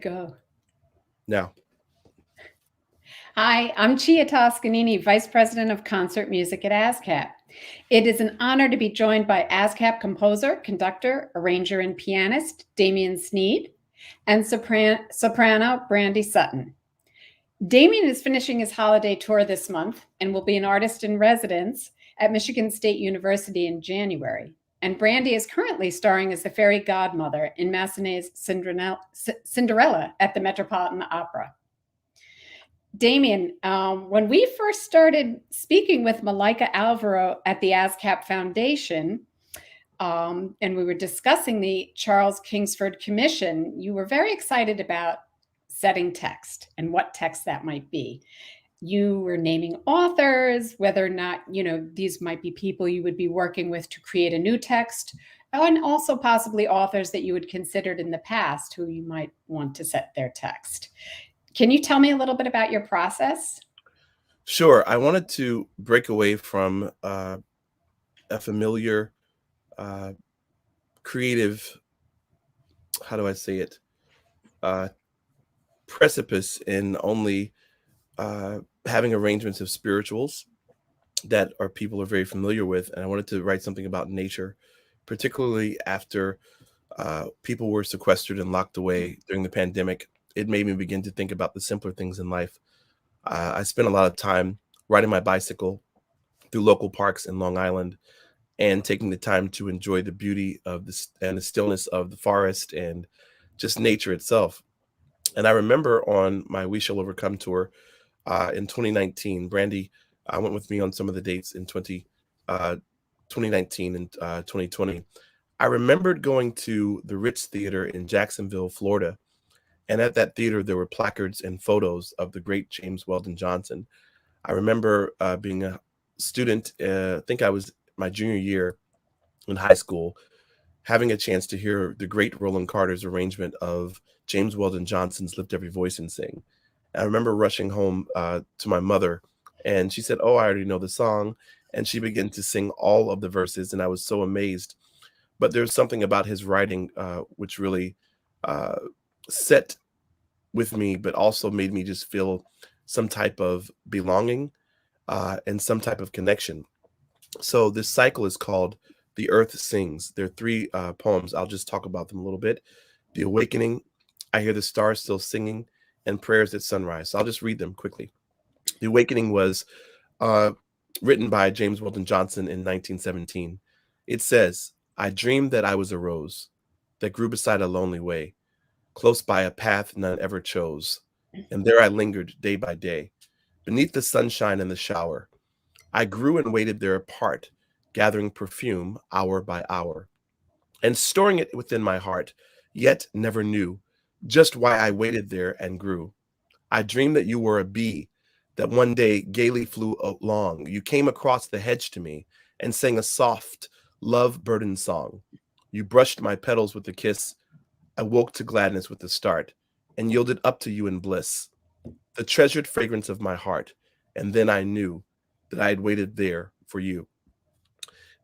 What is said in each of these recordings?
Go. Now, Hi, I'm Cia Toscanini, Vice President of Concert Music at ASCAP. It is an honor to be joined by ASCAP composer, conductor, arranger, and pianist Damien Sneed and soprano Brandie Sutton. Damien is finishing his holiday tour this month and will be an artist in residence at Michigan State University in January. And Brandie is currently starring as the fairy godmother in Massenet's Cinderella at the Metropolitan Opera. Damien, when we first started speaking with Malika Alvaro at the ASCAP Foundation, and we were discussing the Charles Kingsford Commission, you were very excited about setting text and what text that might be. You were naming authors, whether or not, these might be people you would be working with to create a new text, and also possibly authors that you had considered in the past who you might want to set their text. Can you tell me a little bit about your process? sure. I wanted to break away from a familiar, uh, creative, how do I say it, uh, precipice in only having arrangements of spirituals that our people are very familiar with. And I wanted to write something about nature, particularly after people were sequestered and locked away during the pandemic. It made me begin to think about the simpler things in life. I spent a lot of time riding my bicycle through local parks in Long Island and taking the time to enjoy the beauty of this and the stillness of the forest and just nature itself. And I remember on my We Shall Overcome tour in 2019, Brandie went with me on some of the dates in 2019 and 2020. I remembered going to the Ritz Theater in Jacksonville, Florida. And at that theater, there were placards and photos of the great James Weldon Johnson. I remember being a student, I think I was my junior year in high school, having a chance to hear the great Roland Carter's arrangement of James Weldon Johnson's Lift Every Voice and Sing. I remember rushing home to my mother, and she said, "Oh, I already know the song." And she began to sing all of the verses, and I was so amazed. But there's something about his writing which really uh, set with me, but also made me just feel some type of belonging and some type of connection. So this cycle is called The Earth Sings. There are three poems. I'll just talk about them a little bit. The Awakening, I Hear the Stars Still Singing, and Prayers at Sunrise. So I'll just read them quickly. The Awakening was uh, written by James Weldon Johnson in 1917. It says, "I dreamed that I was a rose that grew beside a lonely way, close by a path none ever chose. And there I lingered day by day, beneath the sunshine and the shower. I grew and waited there apart, gathering perfume hour by hour, and storing it within my heart, yet never knew just why I waited there and grew. I dreamed that you were a bee that one day gaily flew along. You came across the hedge to me and sang a soft, love burdened song. You brushed my petals with a kiss. I woke to gladness with a start and yielded up to you in bliss, the treasured fragrance of my heart. And then I knew that I had waited there for you."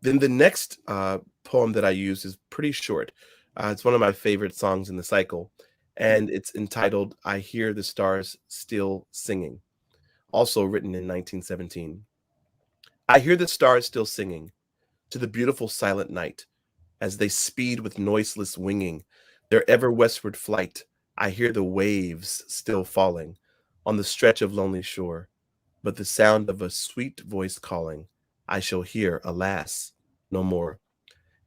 Then the next poem that I use is pretty short. It's one of my favorite songs in the cycle, and it's entitled I Hear the Stars Still Singing, also written in 1917. I hear the stars still singing to the beautiful silent night as they speed with noiseless winging their ever westward flight. I hear the waves still falling on the stretch of lonely shore, but the sound of a sweet voice calling I shall hear, alas, no more.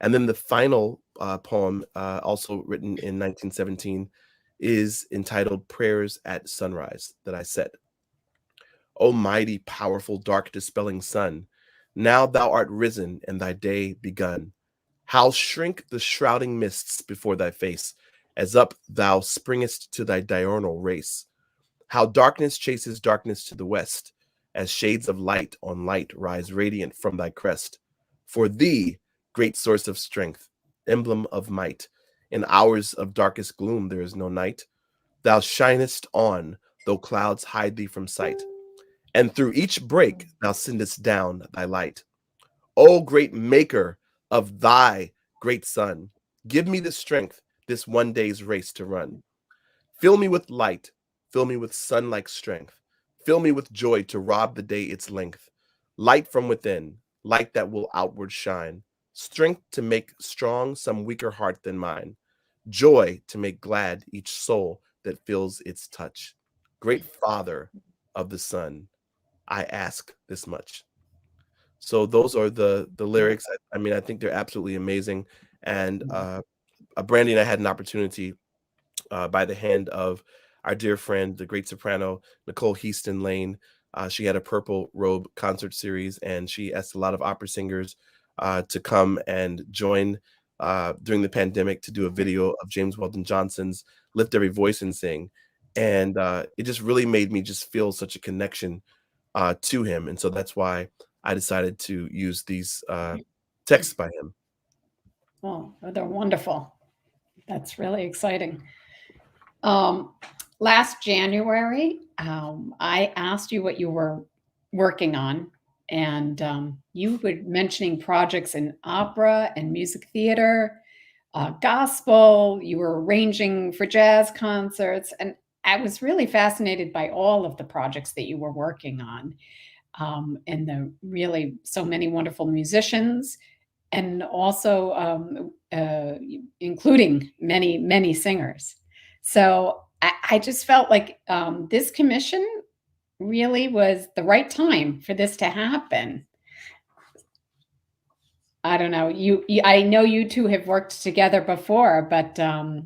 And then the final poem, also written in 1917, is entitled Prayers at Sunrise, that I said, "O mighty, powerful, dark dispelling sun, now thou art risen and thy day begun. How shrink the shrouding mists before thy face, as up thou springest to thy diurnal race. How darkness chases darkness to the west, as shades of light on light rise radiant from thy crest. For thee, great source of strength, emblem of might, in hours of darkest gloom there is no night. Thou shinest on, though clouds hide thee from sight, and through each break thou sendest down thy light. O great maker of thy great sun, give me the strength this one day's race to run. Fill me with light, fill me with sun-like strength, fill me with joy to rob the day its length. Light from within, light that will outward shine, strength to make strong some weaker heart than mine, joy to make glad each soul that feels its touch. Great Father of the Sun, I ask this much. So those are the lyrics. I mean, I think they're absolutely amazing. And Brandie and I had an opportunity by the hand of our dear friend, the great soprano Nicole Heaston Lane. She had a Purple Robe concert series, and she asked a lot of opera singers to come and join during the pandemic to do a video of James Weldon Johnson's "Lift Every Voice and Sing," and it just really made me just feel such a connection to him, and so that's why I decided to use these texts by him. Oh, they're wonderful. That's really exciting. Last January, I asked you what you were working on, and you were mentioning projects in opera and music theater, gospel. You were arranging for jazz concerts, and I was really fascinated by all of the projects that you were working on, and the really so many wonderful musicians, and also including many singers. So I just felt like this commission really was the right time for this to happen. I don't know. I know you two have worked together before, but do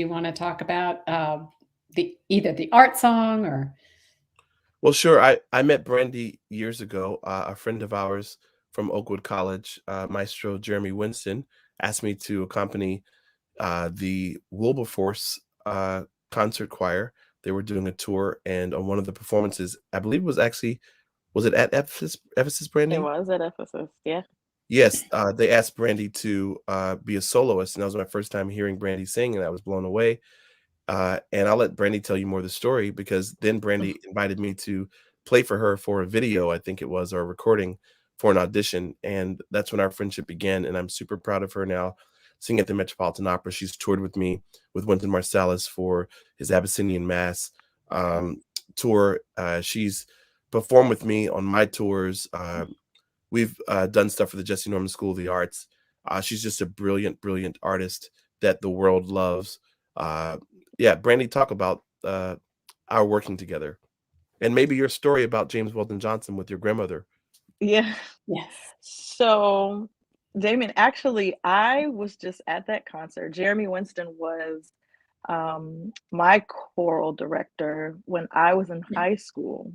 you want to talk about either the art song or? Well, sure. I met Brandie years ago. A friend of ours from Oakwood College, Maestro Jeremy Winston, asked me to accompany the Wilberforce concert choir. They were doing a tour, and on one of the performances, I believe it was actually, was it at Ephesus, It Brandie? was at Ephesus, yeah. Yes, they asked Brandie to be a soloist, and that was my first time hearing Brandie sing, and I was blown away. And I'll let Brandie tell you more of the story, because then Brandie invited me to play for her for a video, I think it was, or a recording for an audition. And that's when our friendship began. And I'm super proud of her now, singing at the Metropolitan Opera. She's toured with me with Wynton Marsalis for his Abyssinian Mass tour. She's performed with me on my tours. We've done stuff for the Jesse Norman School of the Arts. She's just a brilliant, brilliant artist that the world loves. Yeah, Brandie, talk about our working together, and maybe your story about James Weldon Johnson with your grandmother. Yeah. Yes. So, Damien, actually, I was just at that concert. Jeremy Winston was my choral director when I was in high school,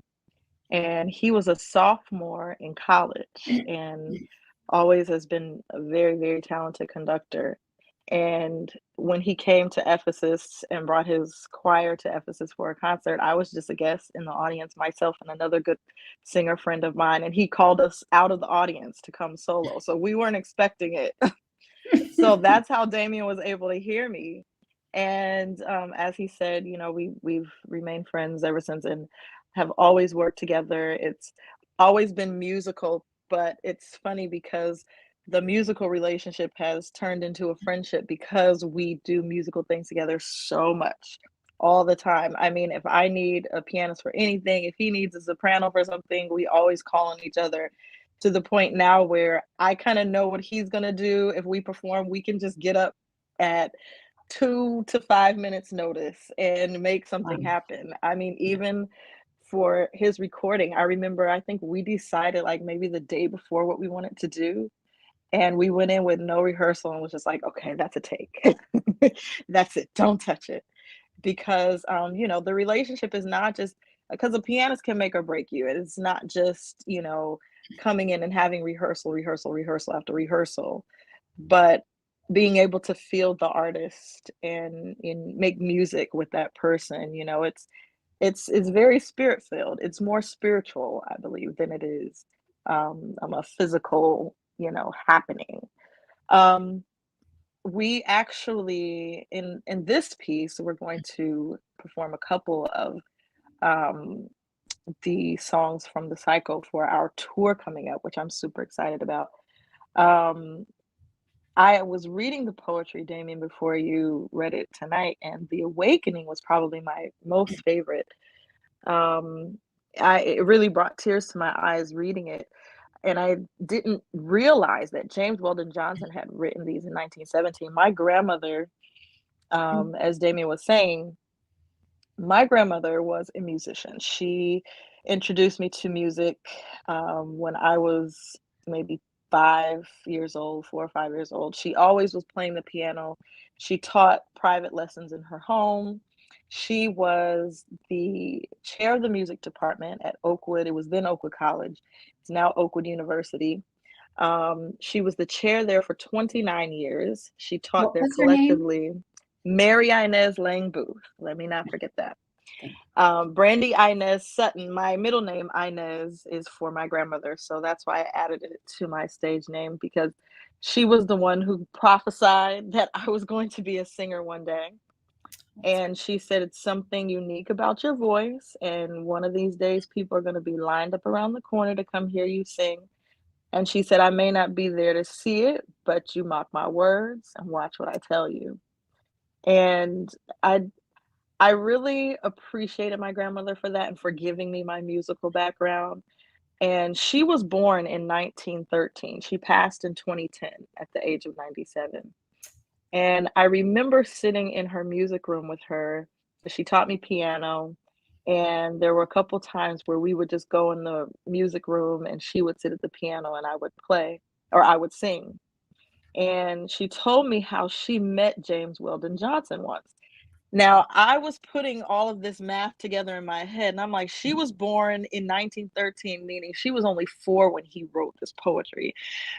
and he was a sophomore in college and always has been a very, very talented conductor. And when he came to Ephesus and brought his choir to Ephesus for a concert, I was just a guest in the audience, myself and another good singer friend of mine, and he called us out of the audience to come solo. So we weren't expecting it. So that's how Damien was able to hear me. And as he said, you know, we've remained friends ever since and have always worked together. It's always been musical, but it's funny because the musical relationship has turned into a friendship because we do musical things together so much all the time. I mean, if I need a pianist for anything, if he needs a soprano for something, we always call on each other, to the point now where I kind of know what he's going to do. If we perform, we can just get up at 2 to 5 minutes notice and make something happen. I mean, even for his recording, I remember, I think we decided like maybe the day before what we wanted to do. And we went in with no rehearsal and was just like, okay, that's a take. That's it. Don't touch it. Because, you know, the relationship is not just because a pianist can make or break you. It's not just, you know, coming in and having rehearsal after rehearsal, but being able to feel the artist and make music with that person. You know, it's very spirit filled. It's more spiritual, I believe, than it is a physical, you know, happening. Um, we actually in this piece we're going to perform a couple of um, the songs from the cycle for our tour coming up, which I'm super excited about. um, I was reading the poetry, Damien, before you read it tonight, and The Awakening was probably my most favorite. It really brought tears to my eyes reading it. And I didn't realize that James Weldon Johnson had written these in 1917. My grandmother, as Damien was saying, my grandmother was a musician. She introduced me to music when I was maybe 5 years old, 4 or 5 years old. She always was playing the piano. She taught private lessons in her home. She was the chair of the music department at Oakwood. It was then Oakwood College. It's now Oakwood University. She was the chair there for 29 years. She taught What there was her name? collectively. Mary Inez Lang Booth. Let me not forget that. Thank Brandie Sutton. My middle name Inez is for my grandmother, so that's why I added it to my stage name, because she was the one who prophesied that I was going to be a singer one day. And she said, it's something unique about your voice, and one of these days people are going to be lined up around the corner to come hear you sing. And she said, I may not be there to see it, but you mark my words and watch what I tell you. And I really appreciated my grandmother for that and for giving me my musical background. And she was born in 1913. She passed in 2010 at the age of 97. And I remember sitting in her music room with her. She taught me piano. And there were a couple times where we would just go in the music room and she would sit at the piano and I would play, or I would sing. And she told me how she met James Weldon Johnson once. Now, I was putting all of this math together in my head, and I'm like, she was born in 1913, meaning she was only 4 when he wrote this poetry.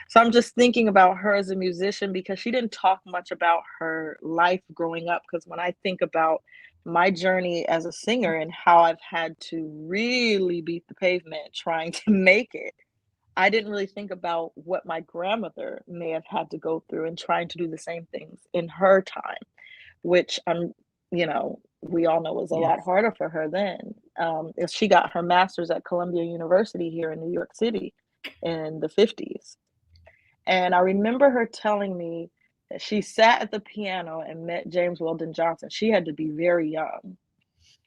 So I'm just thinking about her as a musician, because she didn't talk much about her life growing up. Because when I think about my journey as a singer and how I've had to really beat the pavement trying to make it, I didn't really think about what my grandmother may have had to go through and trying to do the same things in her time, which we all know was a lot Yes. harder for her then. She got her master's at Columbia University here in New York City in the 50s. And I remember her telling me that she sat at the piano and met James Weldon Johnson. She had to be very young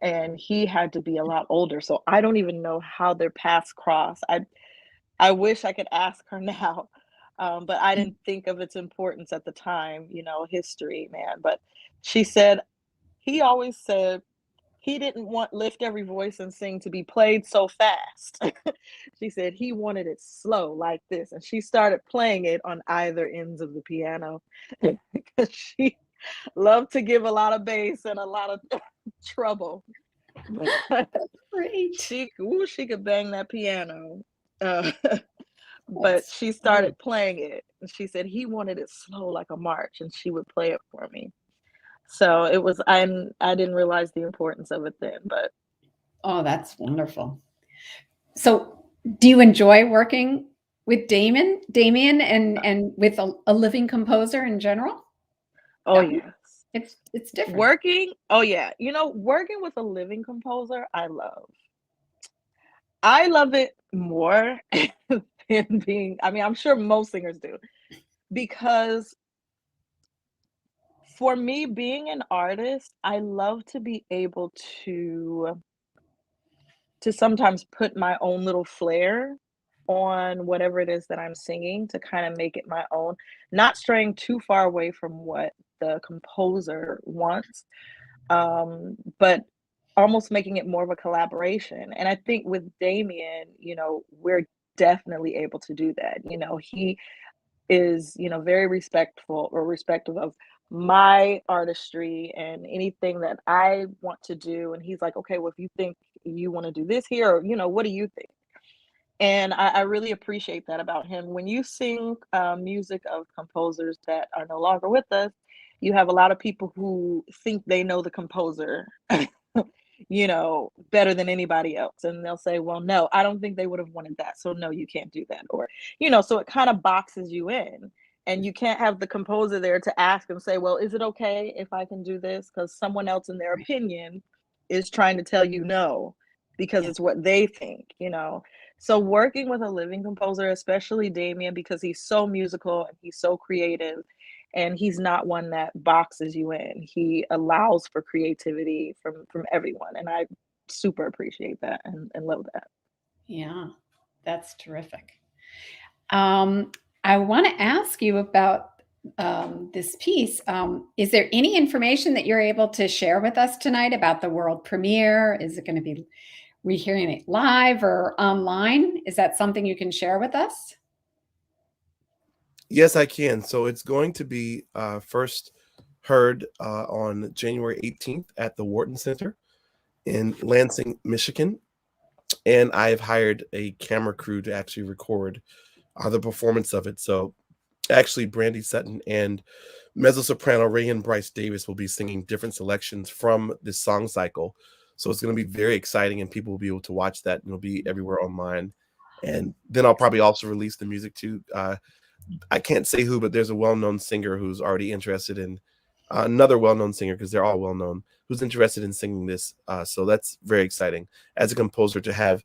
and he had to be a lot older. So I don't even know how their paths crossed. I wish I could ask her now, but I didn't think of its importance at the time, history, man. But she said, he always said he didn't want Lift Every Voice and Sing to be played so fast. She said he wanted it slow like this. And she started playing it on either ends of the piano because she loved to give a lot of bass and a lot of trouble. Great. She could bang that piano. But she started playing it. And she said he wanted it slow like a march, and she would play it for me. So it was, I didn't realize the importance of it then, but. Oh, that's wonderful. So do you enjoy working with Damien and with a living composer in general? Oh, yes. It's different. Working with a living composer, I love it more than being, I'm sure most singers do, because for me, being an artist, I love to be able to sometimes put my own little flair on whatever it is that I'm singing to kind of make it my own, not straying too far away from what the composer wants, but almost making it more of a collaboration. And I think with Damien, we're definitely able to do that. He is, very respectful of my artistry and anything that I want to do. And he's like, okay, well, if you think you want to do this here, or, what do you think? And I really appreciate that about him. When you sing music of composers that are no longer with us, you have a lot of people who think they know the composer, better than anybody else. And they'll say, well, no, I don't think they would have wanted that. So no, you can't do that. Or, so it kind of boxes you in. And you can't have the composer there to ask and say, well, is it okay if I can do this? Because someone else in their opinion is trying to tell you no, because it's what they think, So working with a living composer, especially Damien, because he's so musical and he's so creative, and he's not one that boxes you in. He allows for creativity from everyone, and I super appreciate that and love that. Yeah, that's terrific. I want to ask you about this piece. Is there any information that you're able to share with us tonight about the world premiere? Is it going to be we hearing it live or online? Is that something you can share with us? Yes, I can. So it's going to be first heard on January 18th at the Wharton Center in Lansing, Michigan. And I've hired a camera crew to actually record the performance of it. So actually, Brandie Sutton and mezzo-soprano Rayan Bryce Davis will be singing different selections from this song cycle. So it's going to be very exciting, and people will be able to watch that, and it'll be everywhere online. And then I'll probably also release the music too. I can't say who, but there's a well-known singer who's already interested in another well-known singer, because they're all well-known, who's interested in singing this. So that's very exciting as a composer to have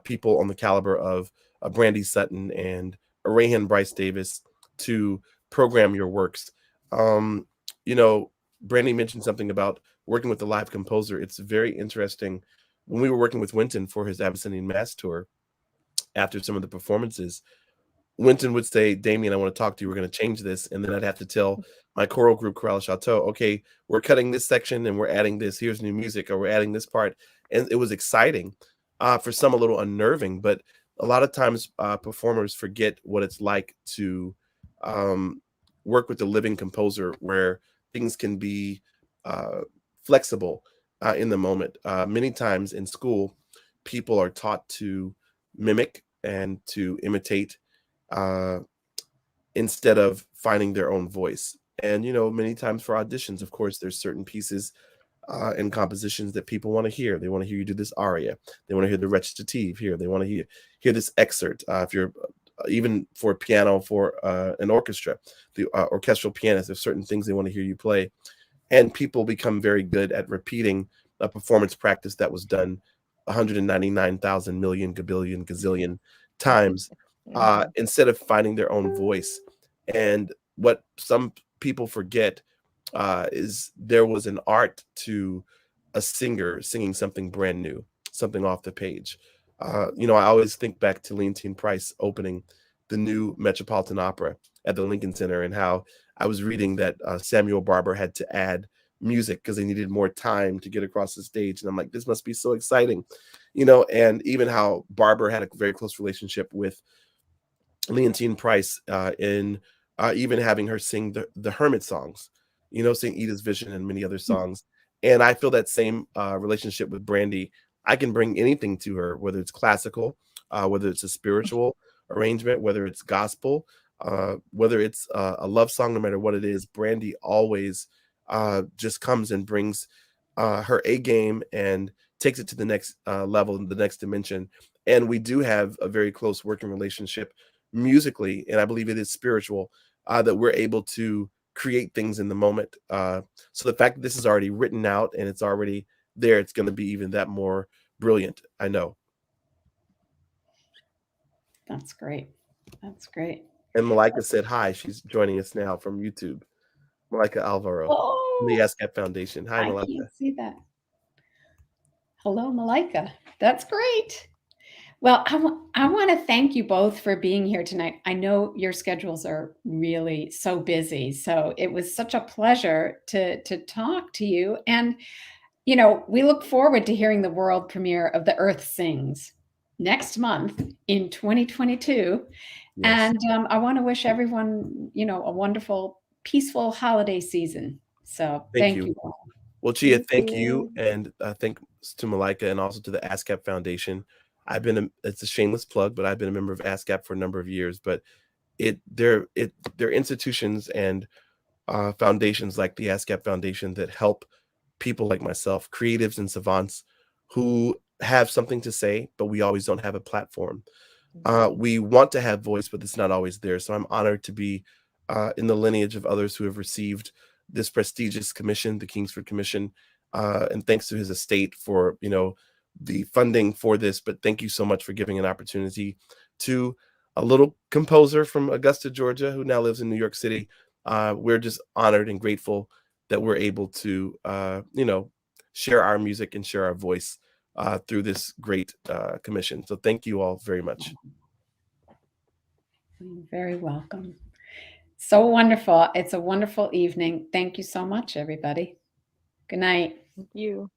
people on the caliber of Brandie Sutton and Rayan Bryce Davis to program your works. You know, Brandie mentioned something about working with the live composer. It's very interesting. When we were working with Wynton for his Abyssinian Mass tour, after some of the performances, Wynton would say, Damien, I want to talk to you. We're going to change this. And then I'd have to tell my choral group, Chorale Chateau, okay, we're cutting this section and we're adding this. Here's new music, or we're adding this part. And it was exciting. For some, a little unnerving, but a lot of times performers forget what it's like to work with the living composer, where things can be flexible in the moment. Many times in school, people are taught to mimic and to imitate instead of finding their own voice. And, you know, many times for auditions, of course, there's certain pieces and compositions that people want to hear. They want to hear you do this aria. They want to hear the recitative here. They want to hear this excerpt. If you're even for piano, for an orchestra, the orchestral pianist, there's certain things they want to hear you play. And people become very good at repeating a performance practice that was done 199,000 million, gabillion, gazillion times instead of finding their own voice. And what some people forget is there was an art to a singer singing something brand new, something off the page. You know, I always think back to Leontine Price opening the new Metropolitan Opera at the Lincoln Center, and how I was reading that Samuel Barber had to add music because they needed more time to get across the stage. And I'm like, this must be so exciting, you know, and even how Barber had a very close relationship with Leontine Price in even having her sing the Hermit songs, you know, sing Edith's Vision and many other songs. And I feel that same relationship with Brandie. I can bring anything to her, whether it's classical, whether it's a spiritual arrangement, whether it's gospel, whether it's a love song, no matter what it is. Brandie always just comes and brings her A game and takes it to the next level, the next dimension. And we do have a very close working relationship musically, and I believe it is spiritual, that we're able to create things in the moment. So the fact that this is already written out and it's already there, it's going to be even that more brilliant, I know. That's great. That's great. And Malika said hi. She's joining us now from YouTube. Malika Alvaro, from the ASCAP Foundation. Hi, Malika. I can't see that. Hello, Malika. That's great. Well, I want to thank you both for being here tonight. I know your schedules are really so busy, so it was such a pleasure to talk to you. And, you know, we look forward to hearing the world premiere of The Earth Sings next month in 2022. Yes. And I want to wish everyone, you know, a wonderful, peaceful holiday season. So thank you. Well, Cia, thank you. And thanks to Malika and also to the ASCAP Foundation. It's a shameless plug, but I've been a member of ASCAP for a number of years. But they're institutions and foundations like the ASCAP Foundation that help people like myself, creatives and savants, who have something to say, but we always don't have a platform. We want to have voice, but it's not always there. So I'm honored to be in the lineage of others who have received this prestigious commission, the Kingsford Commission, and thanks to his estate for, you know, the funding for this. But thank you so much for giving an opportunity to a little composer from Augusta, Georgia, who now lives in New York City, we're just honored and grateful that we're able to, share our music and share our voice through this great commission. So thank you all very much. You're very welcome. So wonderful. It's a wonderful evening. Thank you so much, everybody. Good night. Thank you.